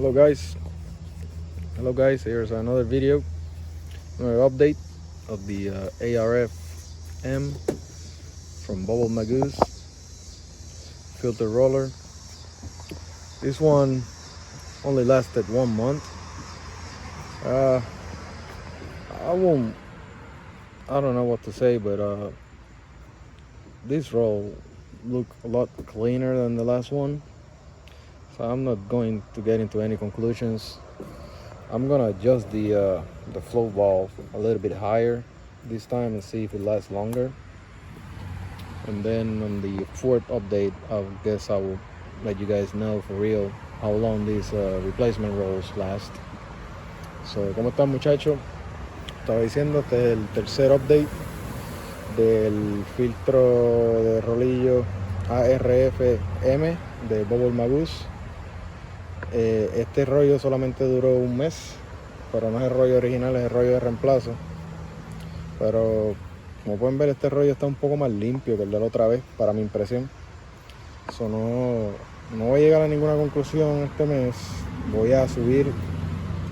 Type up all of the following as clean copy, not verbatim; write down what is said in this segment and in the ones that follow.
Hello guys, here's another video, another update of the ARF-M from Bubble Magus Filter Roller. This one only lasted 1 month. I don't know what to say, but this roll look a lot cleaner than the last one. So I'm not going to get into any conclusions. I'm gonna adjust the flow valve a little bit higher this time and see if it lasts longer. And then on the fourth update, I guess I will let you guys know for real how long these replacement rolls last. So, ¿cómo están, muchachos? Estaba diciendo, este es el tercer update del filtro de rolillo ARF-M de Bubble Magus. Este rollo solamente duró 1 mes, pero no es el rollo original, es el rollo de reemplazo. Pero como pueden ver, este rollo está un poco más limpio que el de la otra vez, para mi impresión. So, no voy a llegar a ninguna conclusión este mes. Voy a subir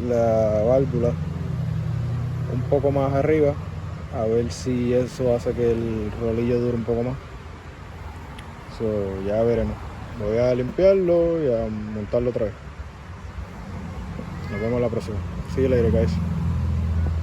la válvula un poco más arriba, a ver si eso hace que el rolillo dure un poco más. So, ya veremos. Voy a limpiarlo y a montarlo otra vez. Nos vemos la próxima. See you later, guys.